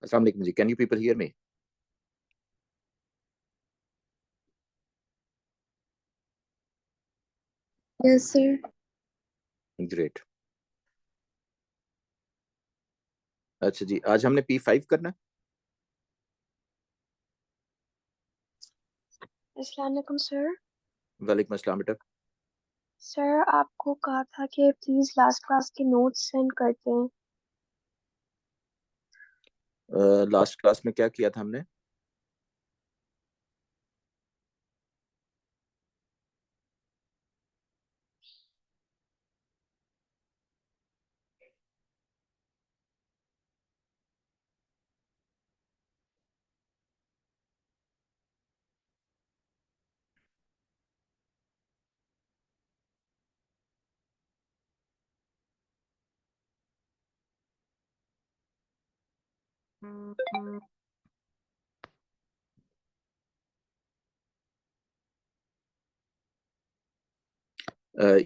Assalamu alaikum ji. Can you people hear me? Yes, sir. Great. अच्छा जी, आज हमने P5 करना है। अस्सलाम वालेकुम सर। वालेकुम अस्सलाम बेटा। सर आपको कहा था कि प्लीज लास्ट क्लास के नोट्स सेंड करते हैं। लास्ट क्लास में क्या किया था हमने?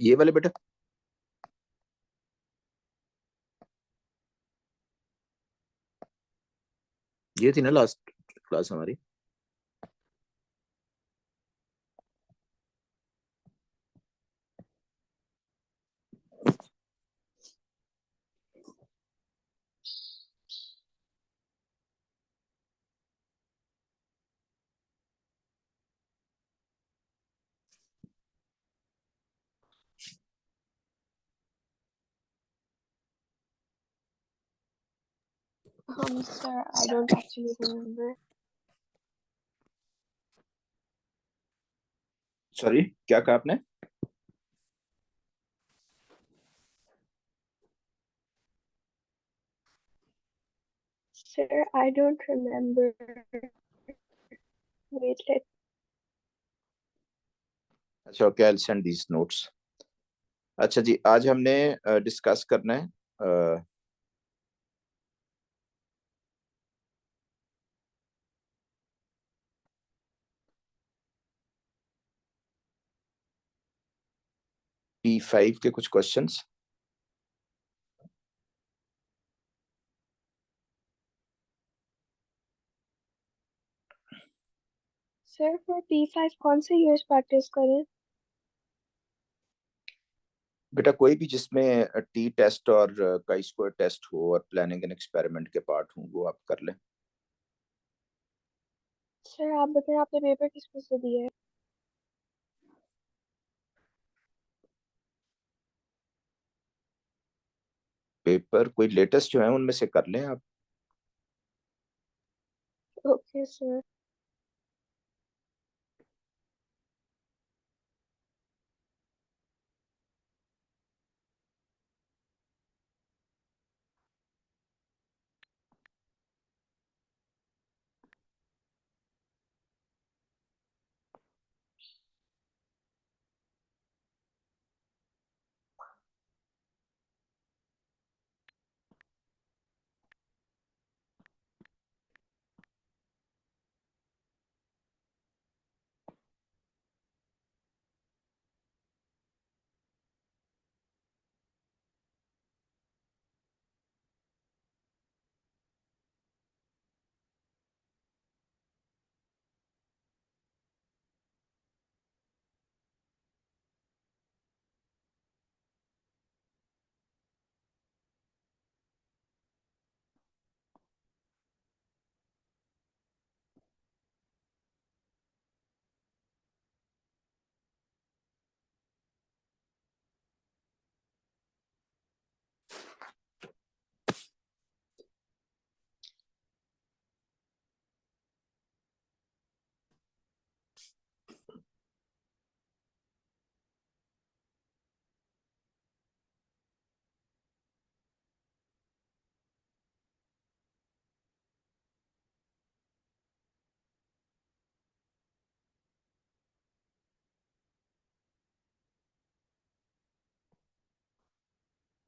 ये वाले बेटा। ये थी ना लास्ट क्लास हमारी। Sir I don't actually remember. Sorry, क्या कहा आपने? Sir I don't remember. Wait late. अच्छा okay, I will send these notes. अच्छा जी, आज हमने डिस्कस करना है P5 के कुछ क्वेश्चंस। सर फॉर P5 कौन से ईयर्स प्रैक्टिस करें? बेटा कोई भी जिसमें टी टेस्ट और काई स्क्वायर टेस्ट हो और प्लानिंग एंड एक्सपेरिमेंट के पार्ट हो वो आप कर लें। सर आप बताएं आपने पेपर किसमें से दिया है? पेपर कोई लेटेस्ट जो है उनमें से कर लें आप। Okay sir.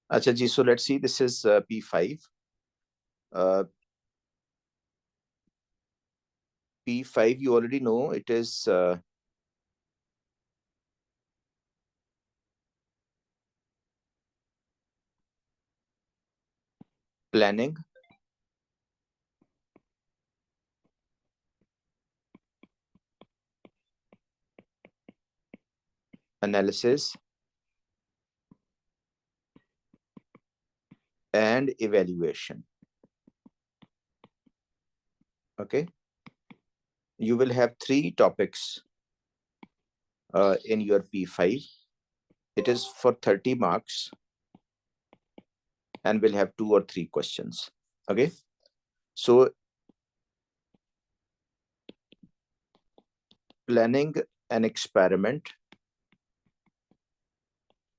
अच्छा जी, so let's see, this is P5. P5 you already know, it is planning, analysis, and evaluation. Okay, you will have 3 topics in your P5. It is for 30 marks and will have 2 or 3 questions. Okay, so planning an experiment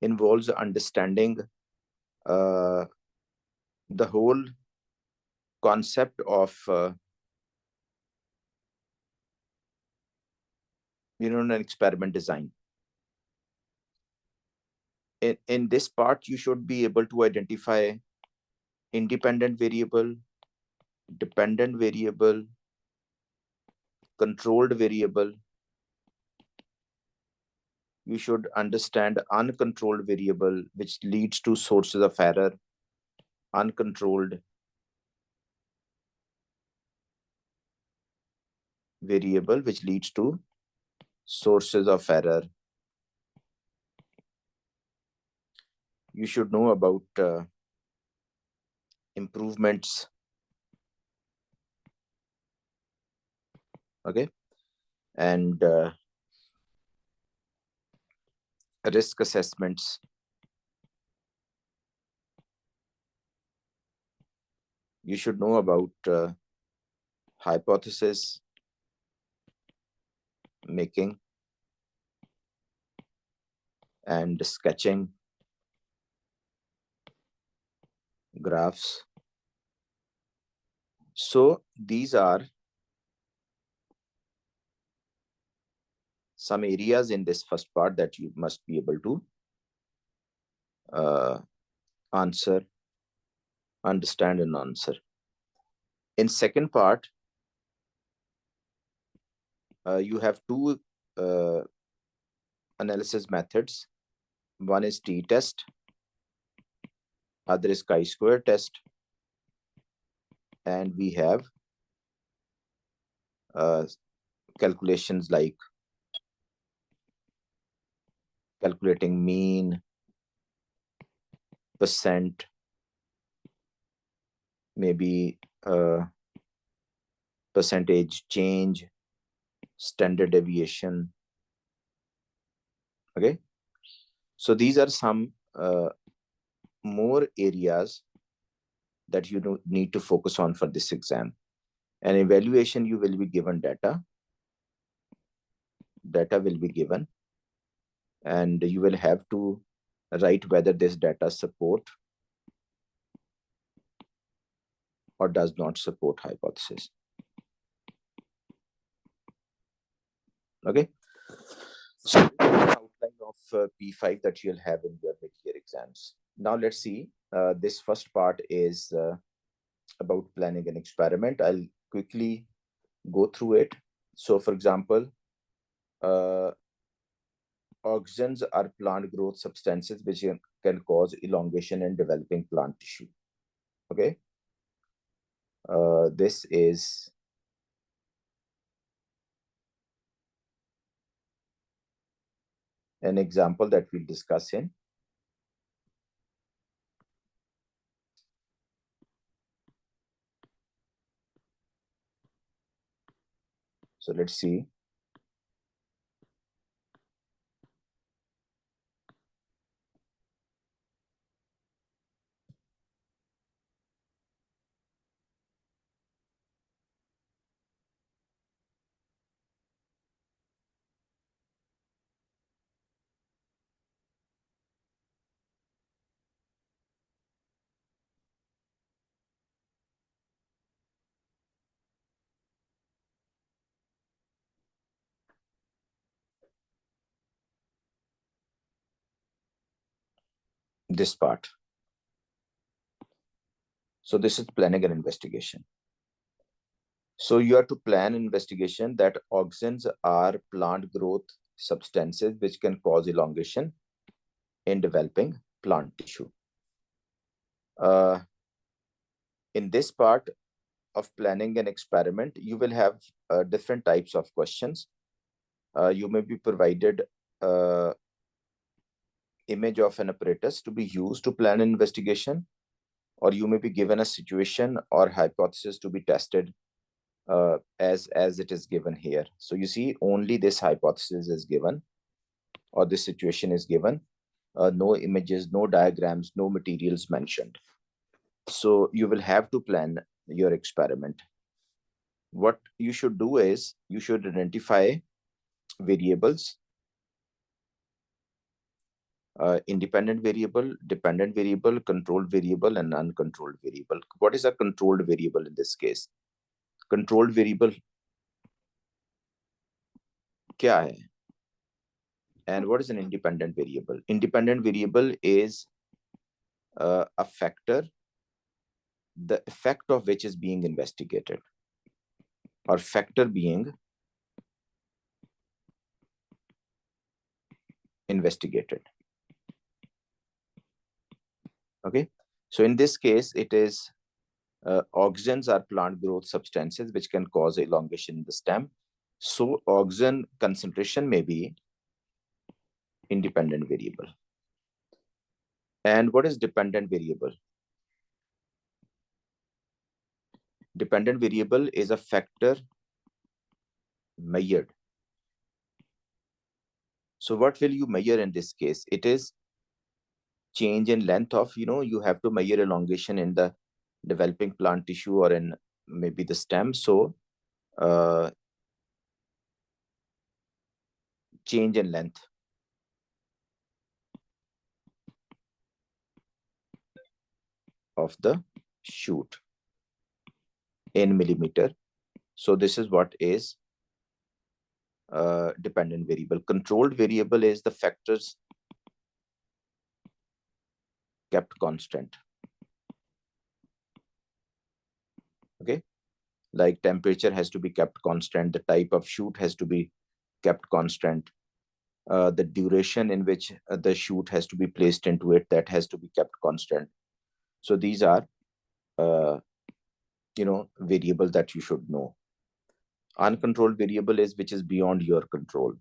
involves understanding the whole concept of an experiment design. In this part, you should be able to identify independent variable, dependent variable, controlled variable. You should understand uncontrolled variable, which leads to sources of error, uncontrolled variable, which leads to sources of error. You should know about improvements. Okay, and risk assessments. You should know about hypothesis making and sketching, graphs. So these are some areas in this first part that you must be able to answer, understand and answer. In second part, you have 2 analysis methods. One is t-test, other is chi-square test, and we have calculations like calculating mean, percent, maybe percentage change, standard deviation. Okay, so these are some more areas that you need to focus on for this exam. And evaluation, you will be given data will be given, and you will have to write whether this data support or does not support hypothesis. Okay, so this is the outline of P5 that you'll have in your mid-year exams. Now let's see, this first part is about planning an experiment. I'll quickly go through it. So for example, auxins are plant growth substances which can cause elongation in developing plant tissue. Okay, this is an example that we'll discuss in. So let's see. This part. So this is planning an investigation. So you have to plan an investigation that auxins are plant growth substances which can cause elongation in developing plant tissue. In this part of planning an experiment, you will have different types of questions. You may be provided image of an apparatus to be used to plan an investigation, or you may be given a situation or hypothesis to be tested as it is given here. So you see, only this hypothesis is given, or this situation is given. No images, no diagrams, no materials mentioned. So you will have to plan your experiment. What you should do is you should identify variables, independent variable, dependent variable, controlled variable, and uncontrolled variable. What is a controlled variable in this case? Controlled variable क्या है? And what is an independent variable? Independent variable is a factor, the effect of which is being investigated, or factor being investigated. Okay, so in this case, it is auxins are plant growth substances which can cause elongation in the stem. So auxin concentration may be independent variable. And what is dependent variable? Dependent variable is a factor measured. So what will you measure in this case? It is change in length of, you have to measure elongation in the developing plant tissue or in maybe the stem. So change in length of the shoot in millimeter. So this is what is dependent variable. Controlled variable is the factors kept constant. Okay, like temperature has to be kept constant, the type of shoot has to be kept constant, the duration in which the shoot has to be placed into it, that has to be kept constant. So these are variables that you should know. Uncontrolled variable is which is beyond your control.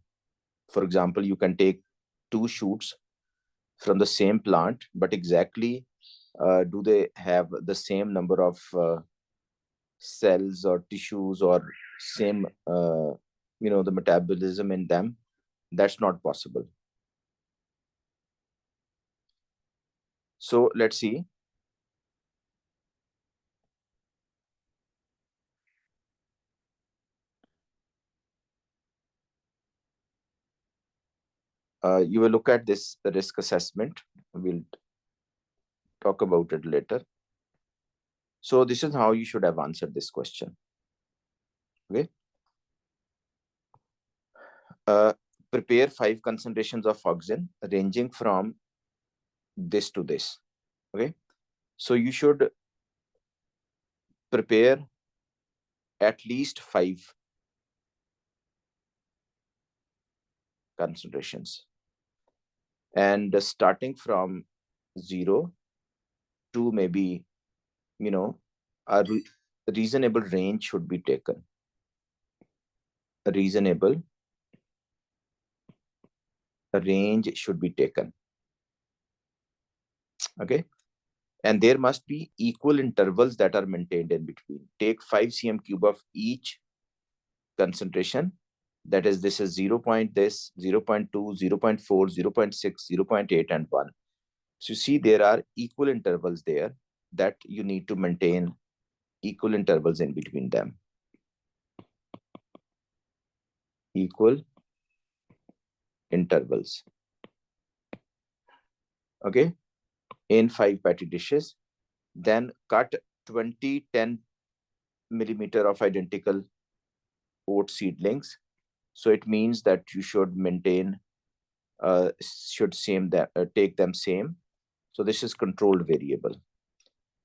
For example, you can take two shoots from the same plant, but exactly do they have the same number of cells or tissues or same the metabolism in them? That's not possible. So let's see. You will look at this risk assessment. We'll talk about it later. So this is how you should have answered this question. Okay. Prepare 5 concentrations of auxin ranging from this to this. Okay. So you should prepare at least 5 concentrations. And starting from 0 to maybe, a reasonable range should be taken. A reasonable range should be taken. Okay. And there must be equal intervals that are maintained in between. Take 5 cm cube of each concentration. That is, this is 0. This 0.2, 0.4, 0.6, 0.8, and 1. So you see, there are equal intervals there that you need to maintain equal intervals in between them. Equal intervals. Okay. In 5 petri dishes. Then cut 20 10 millimeter of identical oat seedlings. So it means that you should maintain, take them same. So this is controlled variable.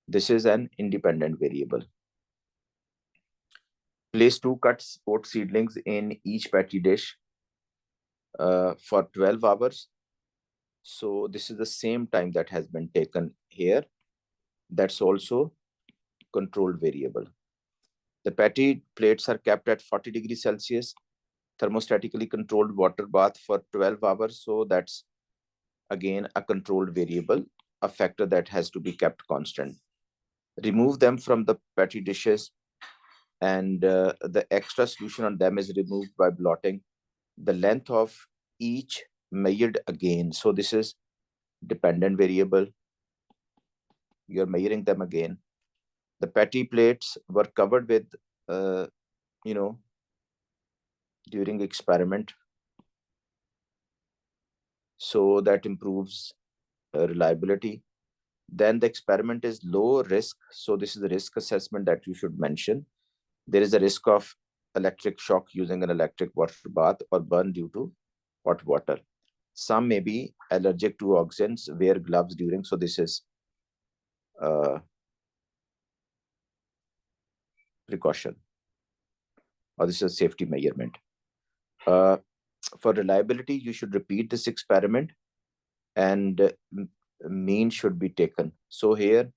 This is an independent variable. Place 2 cuts oat seedlings in each petri dish for 12 hours. So this is the same time that has been taken here. That's also controlled variable. The petri plates are kept at 40 degrees Celsius, thermostatically controlled water bath for 12 hours. So that's again a controlled variable, a factor that has to be kept constant. Remove them from the petri dishes, and the extra solution on them is removed by blotting. The length of each measured again. So this is dependent variable. You're measuring them again. The petri plates were covered with, during experiment. So that improves reliability. Then the experiment is low risk. So this is the risk assessment that you should mention. There is a risk of electric shock using an electric water bath or burn due to hot water. Some may be allergic to oxygens, wear gloves during. So this is precaution, or this is safety measurement. For reliability, you should repeat this experiment, and mean should be taken. So here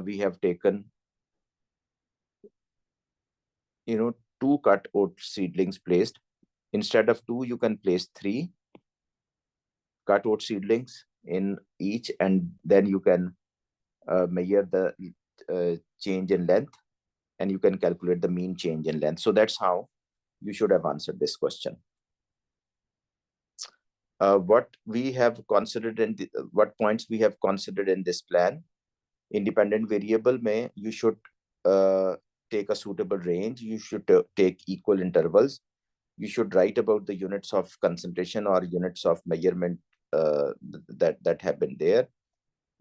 we have taken, 2 cut oat seedlings placed. Instead of 2, you can place 3 cut oat seedlings in each, and then you can measure the change in length, and you can calculate the mean change in length. So that's how you should have answered this question. What we have considered in what points we have considered in this plan. Independent variable may you should take a suitable range. You should take equal intervals. You should write about the units of concentration or units of measurement that have been there.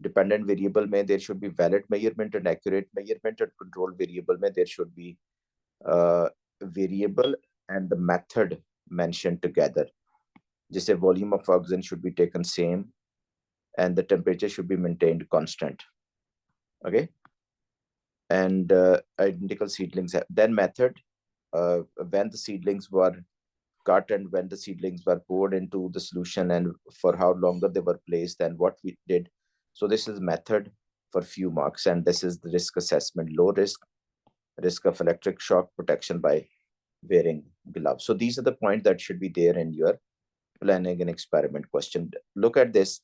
Dependent variable may there should be valid measurement and accurate measurement, and control variable may there should be variable and the method mentioned together. Just a volume of oxygen should be taken same, and the temperature should be maintained constant. Okay. And identical seedlings. Then method, when the seedlings were cut and when the seedlings were poured into the solution, and for how longer they were placed, and what we did. So this is method for few marks, and this is the risk assessment. Low risk, risk of electric shock, protection by wearing gloves. So these are the points that should be there in your planning and experiment question. Look at this.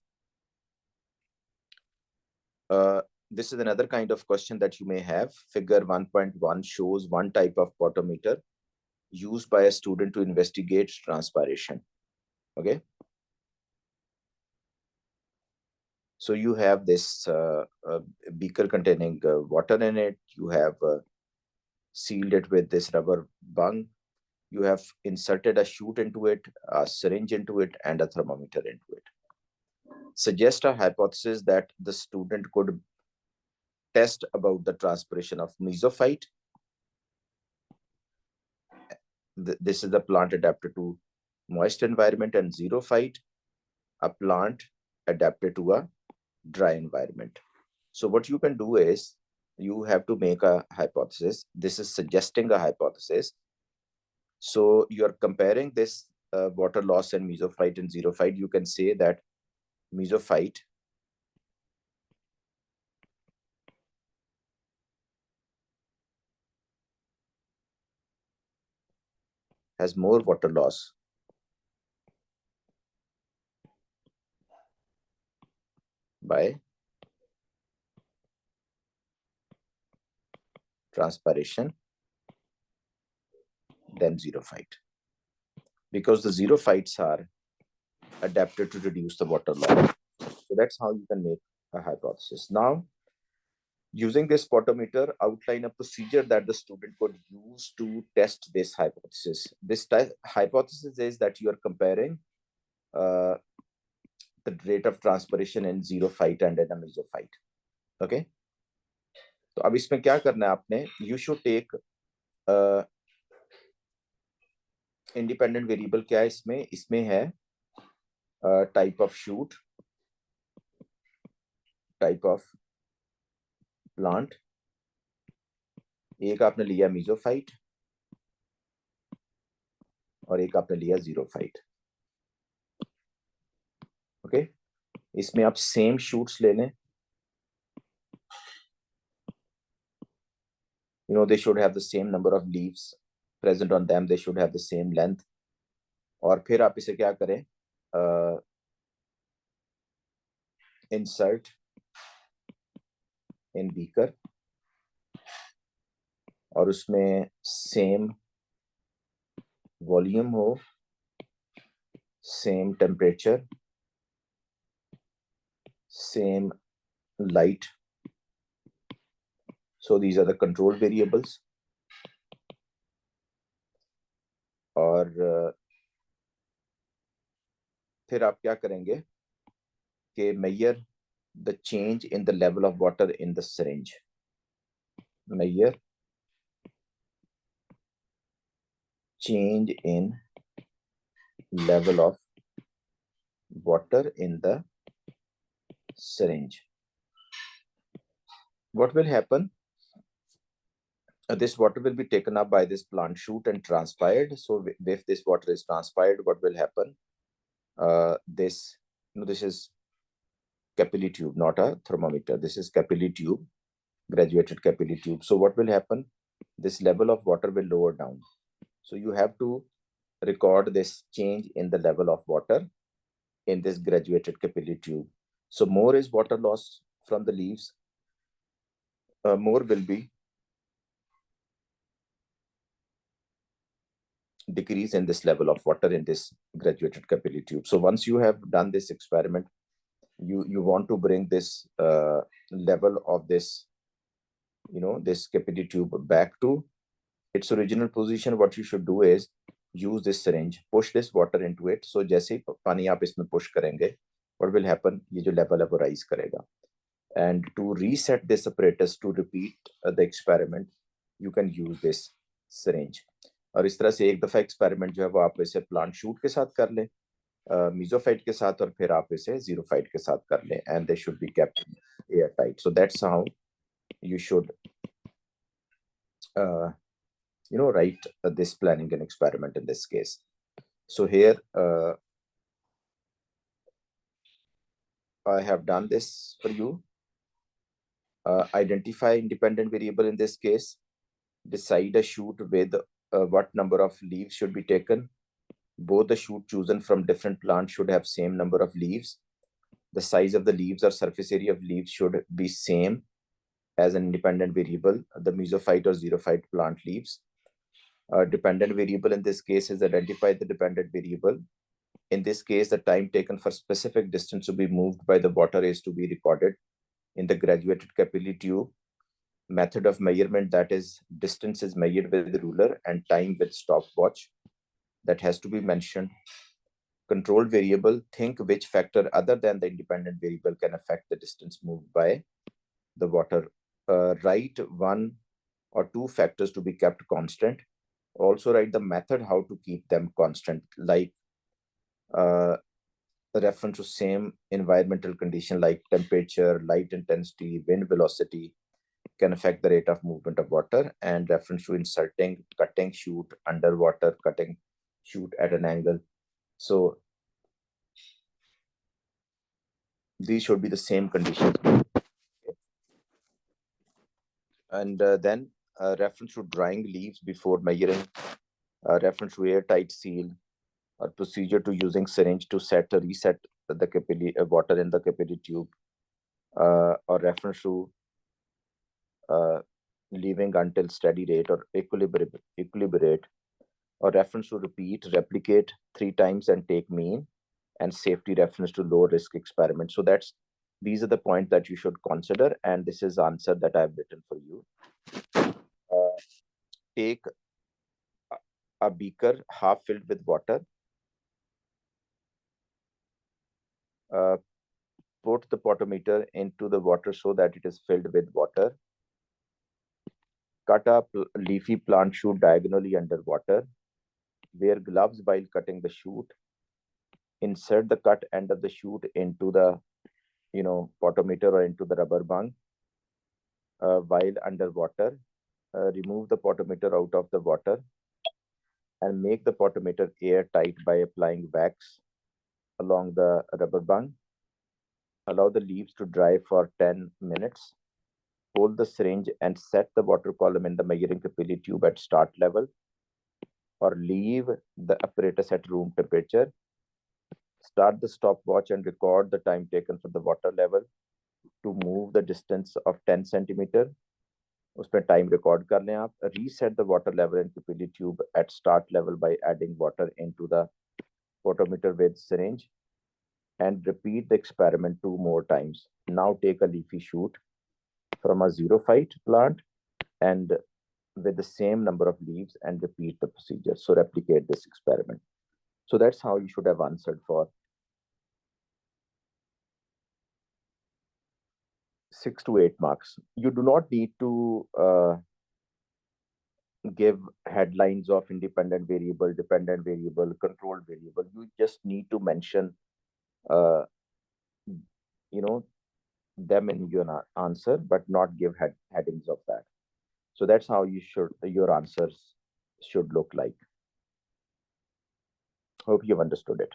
This is another kind of question that you may have. Figure 1.1 shows one type of pottometer used by a student to investigate transpiration. Okay. So you have this beaker containing water in it. You have sealed it with this rubber bung. You have inserted a chute into it, a syringe into it, and a thermometer into it. Suggest a hypothesis that the student could test about the transpiration of mesophyte. This is a plant adapted to moist environment, and xerophyte, a plant adapted to a dry environment. So what you can do is you have to make a hypothesis. This is suggesting a hypothesis. So you're comparing this water loss in mesophyte and xerophyte. You can say that mesophyte has more water loss by transpiration than xerophyte, because the xerophytes are adapted to reduce the water loss. So that's how you can make a hypothesis. Now, using this pottometer, outline a procedure that the student could use to test this hypothesis. This hypothesis is that you are comparing the rate of transpiration in xerophyte and in a mesophyte. Okay. तो अब इसमें क्या करना है आपने? You should take independent variable. क्या है इसमें? इसमें है type of shoot, type of plant. एक आपने लिया mesophyte और एक आपने लिया xerophyte. ओके. इसमें आप सेम shoots ले लें. They should have the same number of leaves present on them. They should have the same length. और फिर आप इसे क्या करें? insert in beaker और उसमें same volume हो, same temperature, same light. So these are the control variables. और फिर आप क्या करेंगे कि measure the change in the level of water in the syringe. Measure change in level of water in the syringe. What will happen? This water will be taken up by this plant chute and transpired. So if this water is transpired, what will happen? This is capillary tube, not a thermometer. This is capillary tube, graduated capillary tube. So what will happen? This level of water will lower down. So you have to record this change in the level of water in this graduated capillary tube. So more is water loss from the leaves, more will be decrease in this level of water in this graduated capillary tube. So once you have done this experiment, you want to bring this level of this, this capillary tube back to its original position. What you should do is use this syringe, push this water into it. So जैसे ही पानी आप इसमें push करेंगे, what will happen? ये जो level है वो rise करेगा. And to reset this apparatus to repeat the experiment, you can use this syringe. और इस तरह से एक दफा एक्सपेरिमेंट जो है वो आप इसे प्लांट शूट के साथ कर लें, मीजोफाइट के साथ, और फिर आप इसे जीरोफाइट के साथ कर लें, and they should be kept air tight. So that's how you should write this planning and experiment in this case. So here I have done this for you. Identify independent variable in this case, decide a shoot with what number of leaves should be taken. Both the shoot chosen from different plants should have same number of leaves. The size of the leaves or surface area of leaves should be same as an independent variable, the mesophyte or xerophyte plant leaves. Dependent variable in this case is identify the dependent variable. In this case, the time taken for specific distance to be moved by the water is to be recorded in the graduated capillary tube. Method of measurement, that is distance is measured with the ruler and time with stopwatch, that has to be mentioned. Control variable, think which factor other than the independent variable can affect the distance moved by the water. Write one or two factors to be kept constant. Also write the method how to keep them constant, like reference to same environmental condition like temperature, light intensity, wind velocity can affect the rate of movement of water, and reference to inserting, cutting shoot underwater, cutting shoot at an angle. So these should be the same conditions. And then reference to drying leaves before measuring, reference to airtight seal, or procedure to using syringe to set or reset the capillary water in the capillary tube, or reference to leaving until steady rate or equilibrate, or reference to repeat, replicate 3 times and take mean, and safety reference to low risk experiment. So these are the points that you should consider, and this is the answer that I've written for you. Take a beaker half filled with water, put the potometer into the water so that it is filled with water. Cut a leafy plant shoot diagonally underwater. Wear gloves while cutting the shoot. Insert the cut end of the shoot into the potometer or into the rubber bung while underwater. Remove the potometer out of the water and make the potometer airtight by applying wax along the rubber bung. Allow the leaves to dry for 10 minutes. Hold the syringe and set the water column in the measuring capillary tube at start level, or leave the apparatus at room temperature. Start the stopwatch and record the time taken for the water level to move the distance of 10 centimeter. उसमें time record कर लें आप. Reset the water level in pupillary tube at start level by adding water into the photometer with syringe and repeat the experiment 2 more times. Now take a leafy shoot from a xerophyte plant and with the same number of leaves and repeat the procedure. So replicate this experiment. So that's how you should have answered for 6 to 8 marks. You do not need to give headlines of independent variable, dependent variable, controlled variable. You just need to mention, them in your answer, but not give headings of that. So that's how your answers should look like. Hope you've understood it.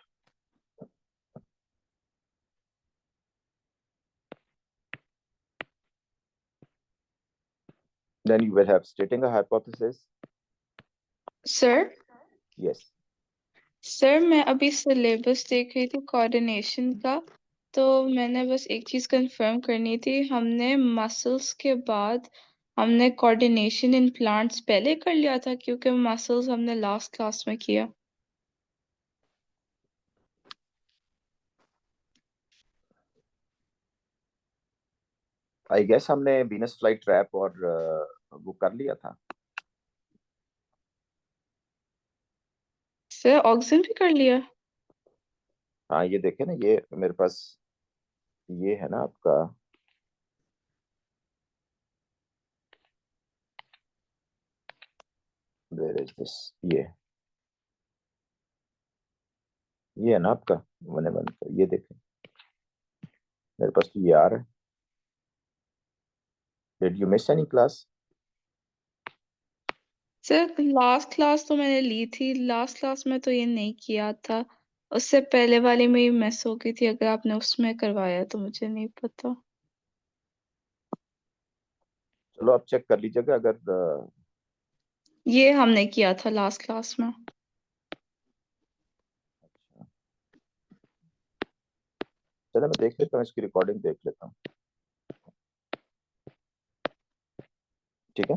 Then you will have stating a hypothesis. Sir? Yes. Sir मैं अभी syllabus देख रही थी coordination का, तो मैंने बस एक चीज कंफर्म करनी थी. हमने मसल्स के बाद हमने कोऑर्डिनेशन इन प्लांट्स पहले कर लिया था, क्योंकि मसल्स हमने लास्ट क्लास में किया. आई गेस हमने वीनस फ्लाई ट्रैप और वो कर लिया था. सर ऑक्सीजन भी कर लिया. हाँ, ये देखे ना, ये मेरे पास ये है ना आपका, where is this? ये है ना आपका 1 का. ये देखें, मेरे पास तो ये आ रहा है. Did you miss any class? Sir last class तो मैंने ली थी, लास्ट क्लास में तो ये नहीं किया था, उससे पहले वाले में ही मिस हो गई थी. अगर आपने उसमें करवाया तो मुझे नहीं पता. चलो आप चेक कर लीजिएगा अगर ये हमने किया था लास्ट क्लास में. चलो मैं देख लेता हूँ, इसकी रिकॉर्डिंग देख लेता हूँ. ठीक है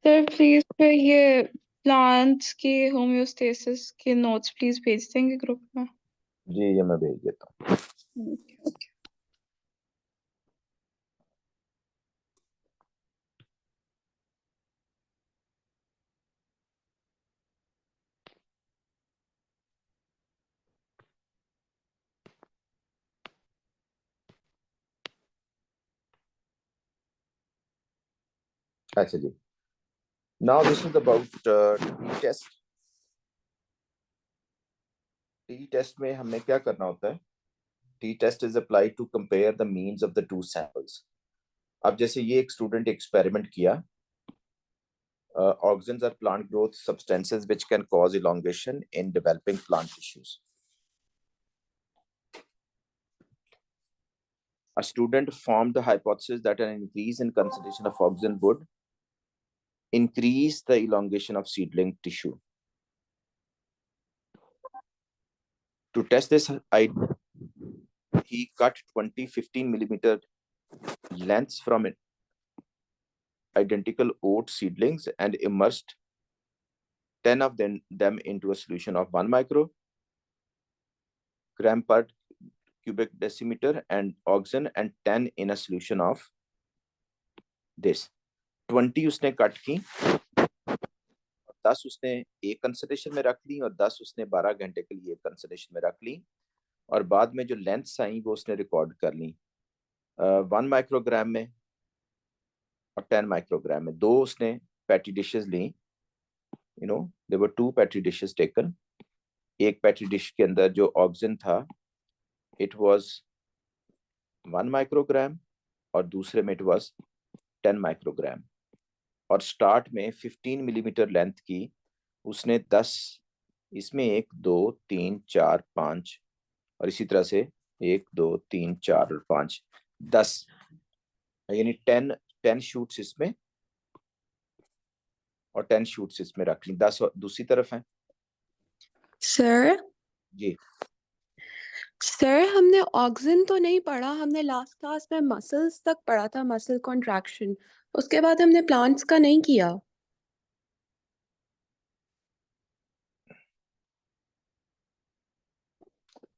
सर प्लीज फिर ये प्लांट्स की होम्योस्टेसिस के नोट्स प्लीज भेज देंगे ग्रुप में. जी, ये मैं भेज देता हूँ. Okay. अच्छा जी. Now this is about t-test. t-test में हमें क्या करना होता है? t-test is applied to compare the means of the two samples. अब जैसे ये एक स्टूडेंट एक्सपेरिमेंट किया, auxins are plant growth substances which can cause elongation in developing plant tissues. A student formed the hypothesis that an increase in concentration of auxin would increase the elongation of seedling tissue. To test this idea, he cut 20 15 millimeter lengths from it, identical oat seedlings, and immersed 10 of them into a solution of 1 microgram per cubic decimeter and auxin and 10 in a solution of this. 20 उसने cut की, 10 उसने एक concentration में रख ली और 10 उसने 12 घंटे के लिए कंसंट्रेशन में रख ली, और बाद में जो लेंथ्स आई वो उसने रिकॉर्ड कर ली 1 माइक्रोग्राम में और 10 माइक्रोग्राम में. दो उसने पैटी डिशेस ली, there were 2 petri dishes taken. एक पैटी डिश के अंदर जो ऑक्सिन था it was 1 माइक्रोग्राम और दूसरे में it was 10 माइक्रोग्राम. और स्टार्ट में 15 मिलीमीटर लेंथ की उसने 10, इसमें 1 2 3 4 5 और इसी तरह से 1 2 3 4 और 5 10, यानी 10 शूट्स इसमें और 10 शूट्स इसमें रख ली. 10 दूसरी तरफ है. सर जी सर हमने ऑक्सिन तो नहीं पढ़ा, हमने लास्ट क्लास में मसल्स तक पढ़ा था, मसल कॉन्ट्रैक्शन। उसके बाद हमने प्लांट्स का नहीं किया।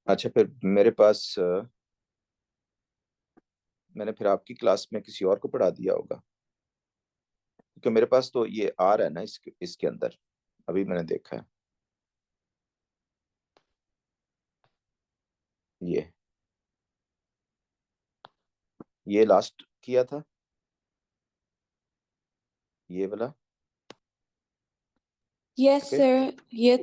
अच्छा, फिर मेरे पास मैंने फिर आपकी क्लास में किसी और को पढ़ा दिया होगा, क्योंकि मेरे पास तो ये आ रहा है ना इसके अंदर, अभी मैंने देखा है ये लास्ट किया था ये वाला। यस ओके, सर, ये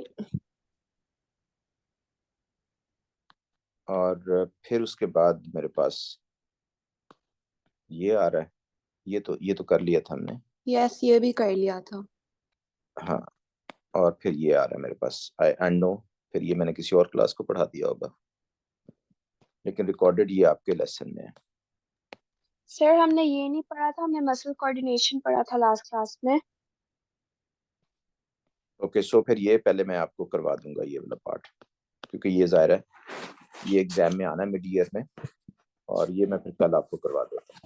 और फिर उसके बाद मेरे पास ये आ रहा है, ये तो कर लिया था हमने। यस, ये भी कर लिया था। हाँ, और फिर ये आ रहा है मेरे पास, आई नो, फिर ये मैंने किसी और क्लास को पढ़ा दिया होगा, लेकिन रिकॉर्डेड ये आपके लेसन में है। सर हमने ये नहीं पढ़ा था, हमने मसल कोऑर्डिनेशन पढ़ा था लास्ट क्लास में। ओके, सो फिर ये पहले मैं आपको करवा दूंगा ये वाला पार्ट, क्योंकि ये जाहिर है ये एग्जाम में आना है मिड ईयर में, और ये मैं फिर कल आपको करवा देता हूँ।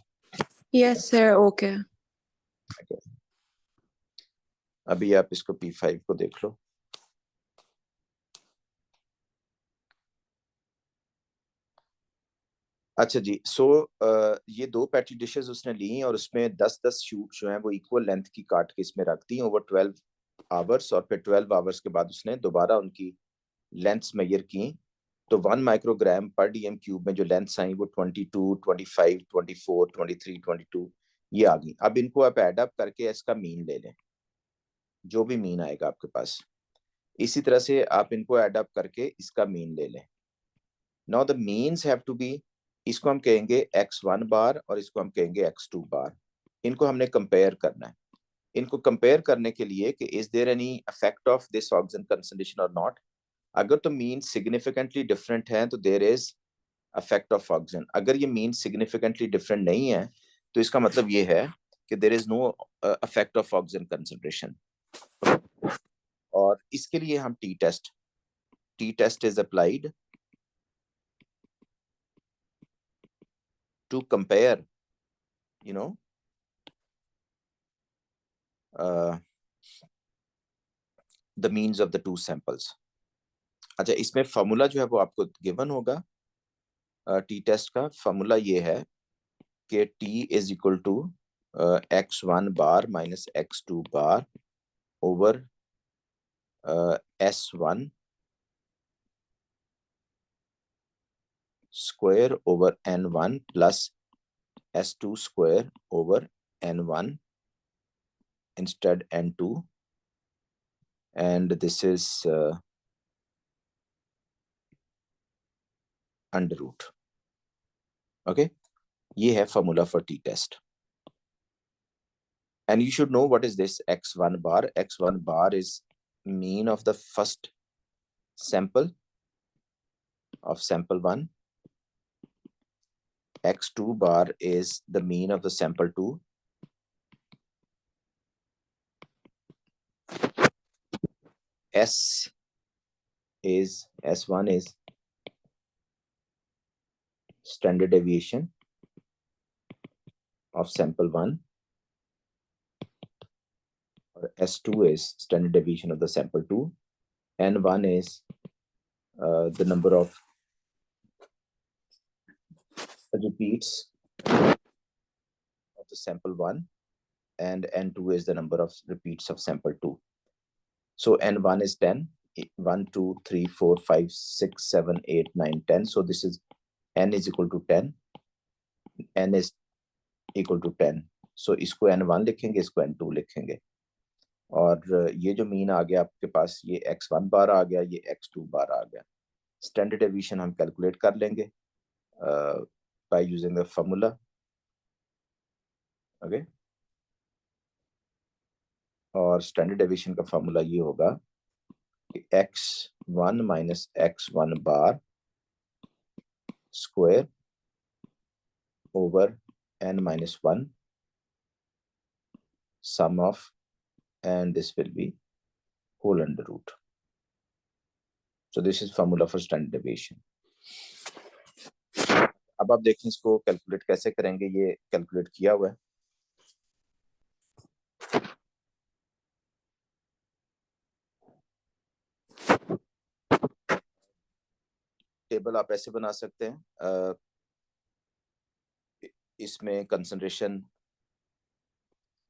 Yes sir, okay. अभी आप इसको P5 को देख लो। अच्छा जी, सो ये 2 पैटी डिशेस उसने ली और उसमें 10-10 शूट जो हैं वो इक्वल लेंथ की काट के इसमें रख दी ओवर 12 आवर्स, और फिर 12 आवर्स के बाद उसने दोबारा उनकी लेंथ्स मेजर की, तो 1 माइक्रोग्राम पर डीएम क्यूब में जो लेंथ्स आई वो 22, 25, 24, 23, 22 ये आ गई। अब इनको आप एड अप करके इसका मीन ले लें, जो भी मीन आएगा आपके पास, इसी तरह से आप इनको एड अप करके इसका मीन ले लें। Now the means have to be, इसको हम कहेंगे x1 बार और इसको हम कहेंगे x2 बार। इनको हमने कंपेयर करना है। इनको कंपेयर करने के लिए कि is there any effect of this oxygen concentration और नॉट, अगर तो मीन सिग्निफिकेंटली डिफरेंट है तो there is effect of oxygen. अगर ये मीन सिग्निफिकेंटली डिफरेंट नहीं है तो इसका मतलब ये है कि there is no effect of oxygen concentration. और इसके लिए हम T test is applied to compare, you know, the means of the two samples. अच्छा, इसमें फार्मूला जो है वो आपको गिवन होगा। टी टेस्ट का फार्मूला ये है कि T is equal to x1 bar minus x2 bar over S1 square over N1 plus S2 square over N1 instead N2, and this is under root. Okay, ये है formula for t test, and you should know what is this x1 bar. X1 bar is mean of the first sample of sample 1. X2 bar is the mean of the sample 2. S1 is standard deviation of sample 1, or S2 is standard deviation of the sample 2, N1 is the number of repeats of the sample 1, and N2 is the number of repeats of sample 2. So N1 is 10, 1, 2, 3, 4, 5, 6, 7, 8, 9, 10. So this is N is equal to 10, N is equal to 10. So इसको N1 लिखेंगे, इसको N2 लिखेंगे, और ये जो mean आ गया आपके पास, ये x1 बार आ गया, ये x2 बार आ गया। स्टैंडर्ड डेविएशन हम कैलकुलेट कर लेंगे by using the formula. Okay, और स्टैंडर्ड डेविएशन का फार्मूला ये होगा कि x1 minus x1 bar square over n minus 1 sum of, and this will be whole under root. So this is formula for standard deviation. अब आप देखें इसको calculate कैसे करेंगे, ये कैलकुलेट किया हुआ है। टेबल आप ऐसे बना सकते हैं, इसमें कंसंट्रेशन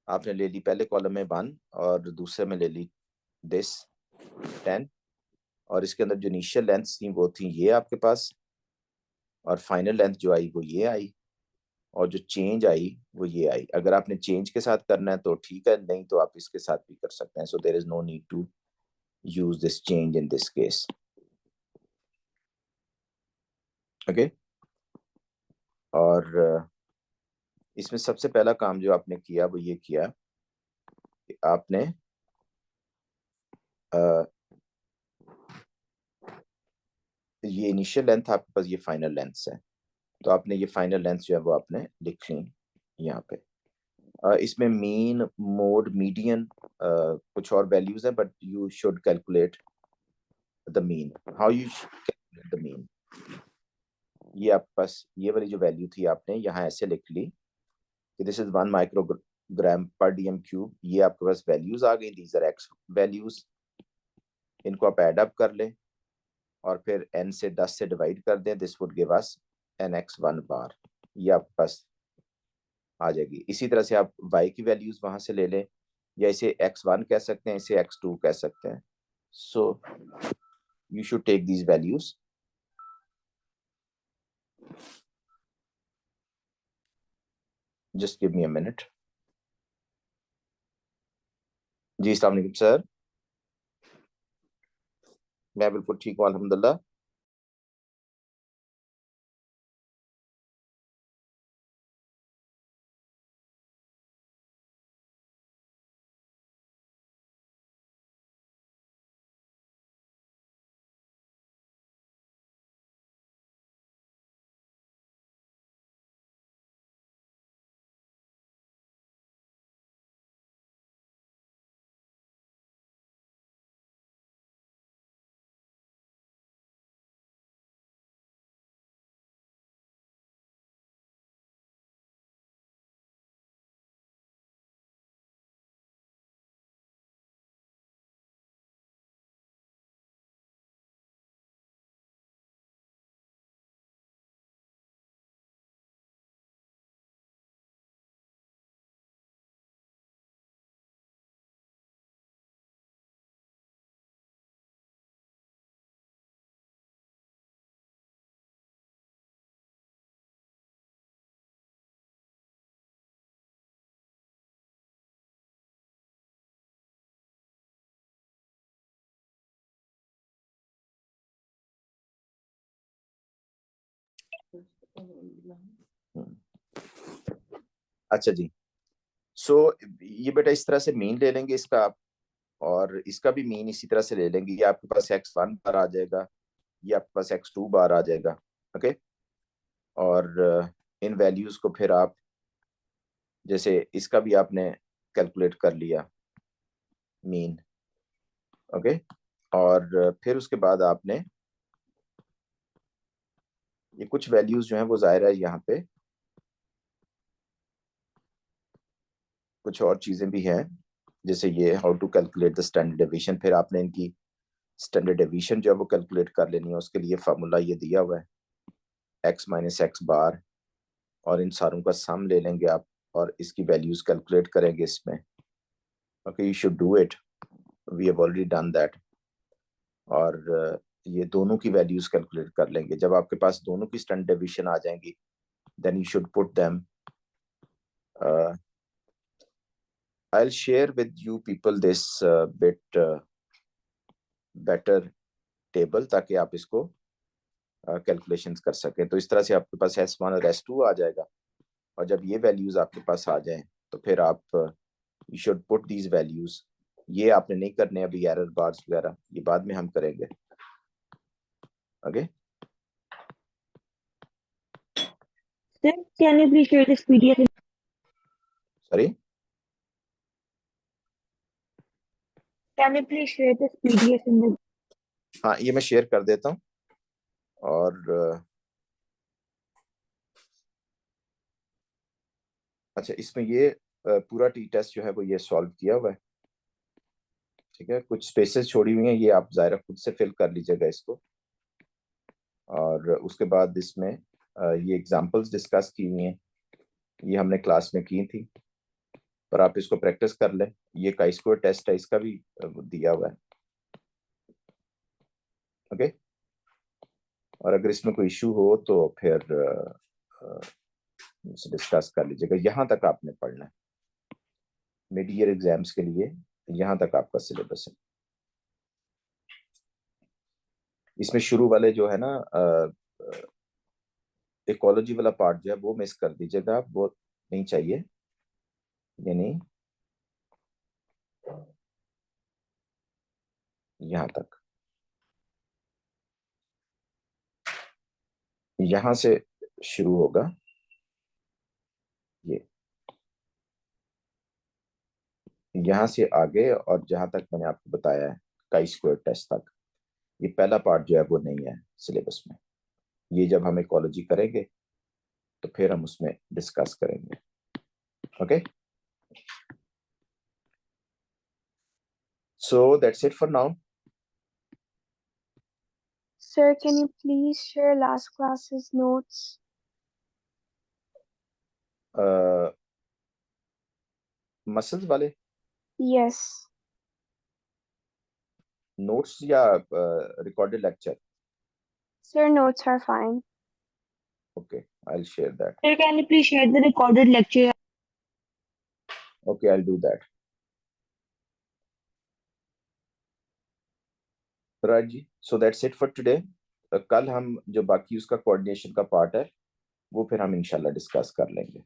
आपने ले ली पहले कॉलम में 1 और दूसरे में ले ली दिस 10, और इसके अंदर जो इनिशियल लेंथ थी वो थी ये आपके पास, और फाइनल लेंथ जो आई वो ये आई, और जो चेंज आई वो ये आई। अगर आपने चेंज के साथ करना है तो ठीक है, नहीं तो आप इसके साथ भी कर सकते हैं। So there is no need to use this change in this case. Okay, और इसमें सबसे पहला काम जो आपने किया वो ये किया कि आपने ये इनिशियल लेंथ आपके पास, ये फाइनल लेंथ है, तो आपने ये फाइनल लेंथ जो है वो आपने लिख ली यहाँ पे। इसमें मीन, मोड, मीडियन कुछ और वैल्यूज हैं, but you should calculate the mean. How you calculate the mean, ये आपके पास ये वाली जो वैल्यू थी आपने यहाँ ऐसे लिख ली कि दिस इज 1 माइक्रोग्राम पर डीएम क्यूब। ये आपके पास वैल्यूज आ गई, दीज आर एक्स वैल्यूज। इनको आप एड अप कर लें और फिर n से 10 से डिवाइड कर दें, this would give us nx1 बार। ये आपके पास आ जाएगी। इसी तरह से आप y की वैल्यूज वहां से ले लें, या इसे x1 कह सकते हैं, इसे x2 कह सकते हैं। So you should take these values. Just give me a minute. जी अस्सलाम वालेकुम सर, मैं बिल्कुल ठीक हूँ अल्हम्दुलिल्लाह। अच्छा जी, सो ये बेटा इस तरह से मीन ले लेंगे इसका आप, और इसका भी मीन इसी तरह से ले लेंगे। ये आपके पास x1 बार आ जाएगा, ये आपके पास x2 बार आ जाएगा। ओके, और इन वैल्यूज को फिर आप, जैसे इसका भी आपने कैलकुलेट कर लिया मीन। ओके, और फिर उसके बाद आपने ये कुछ वैल्यूज जो हैं वो जाहिर है यहाँ पे कुछ और चीजें भी हैं, जैसे ये how to calculate the standard deviation. फिर आपने इनकी स्टैंडर्ड डेविएशन जो है वो कैलकुलेट कर लेनी है। उसके लिए फार्मूला ये दिया हुआ है x माइनस एक्स बार, और इन सारों का सम ले लेंगे आप और इसकी वैल्यूज कैलकुलेट करेंगे इसमें। Okay, you should do it, we have already done that. और ये दोनों की वैल्यूज कैलकुलेट कर लेंगे। जब आपके पास दोनों की स्टैंडर्ड डेविएशन आ जाएंगी, then you should put them. I'll share with you people this bit better table, ताकि आप इसको कैलकुलेशंस कर सकें। तो इस तरह से आपके पास S1 और S2 आ जाएगा, और जब ये वैल्यूज आपके पास आ जाएं तो फिर आप you should put these values. ये आपने नहीं करने अभी, एरर बार्स वगैरह ये बाद में हम करेंगे। Okay, Sir, can you please share this PDF? Sorry, Can you please share this PDF in the हाँ, ये मैं शेयर कर देता हूँ। और अच्छा, इसमें ये पूरा टी टेस्ट जो है वो ये सॉल्व किया हुआ है। ठीक है, कुछ स्पेसेस छोड़ी हुई हैं, ये आप ज़ाहिर खुद से फिल कर लीजिएगा इसको। और उसके बाद इसमें ये एग्जांपल्स डिस्कस की हुई हैं, ये हमने क्लास में की थी, पर आप इसको प्रैक्टिस कर लें। ये काई स्क्वायर टेस्ट है, इसका भी दिया हुआ है। ओके, और अगर इसमें कोई इशू हो तो फिर डिस्कस कर लीजिएगा। यहाँ तक आपने पढ़ना है मिड ईयर एग्जाम्स के लिए, यहाँ तक आपका सिलेबस है। इसमें शुरू वाले जो है ना इकोलॉजी वाला पार्ट जो है वो मिस कर दीजिएगा आप, वो नहीं चाहिए। यानी यहाँ तक, यहां से शुरू होगा ये, यहां से आगे, और जहां तक मैंने आपको बताया है काई स्क्वायर टेस्ट तक, ये पहला पार्ट जो है वो नहीं है सिलेबस में। ये जब हम इकोलॉजी करेंगे तो फिर हम उसमें डिस्कस करेंगे। Okay, so that's it for now. Sir, can you please share last class's notes? Muscles वाले Yes. नोट्स या recorded lecture? Sir, notes are fine. Okay, I will share that. Sir, can you please share the recorded lecture? Okay, I will do that. Right जी, so that's it for today. कल हम जो बाकी उसका coordination का part है वो फिर हम इंशाल्लाह डिस्कस कर लेंगे।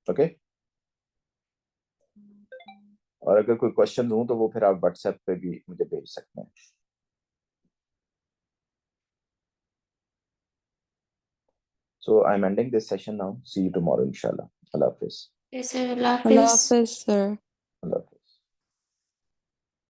ओके, और अगर कोई क्वेश्चन हो तो वो फिर आप व्हाट्सएप पे भी मुझे भेज सकते हैं। So I'm ending this session now. See you tomorrow, inshallah. Allah Hafiz. Allah Hafiz, sir. Allah Hafiz.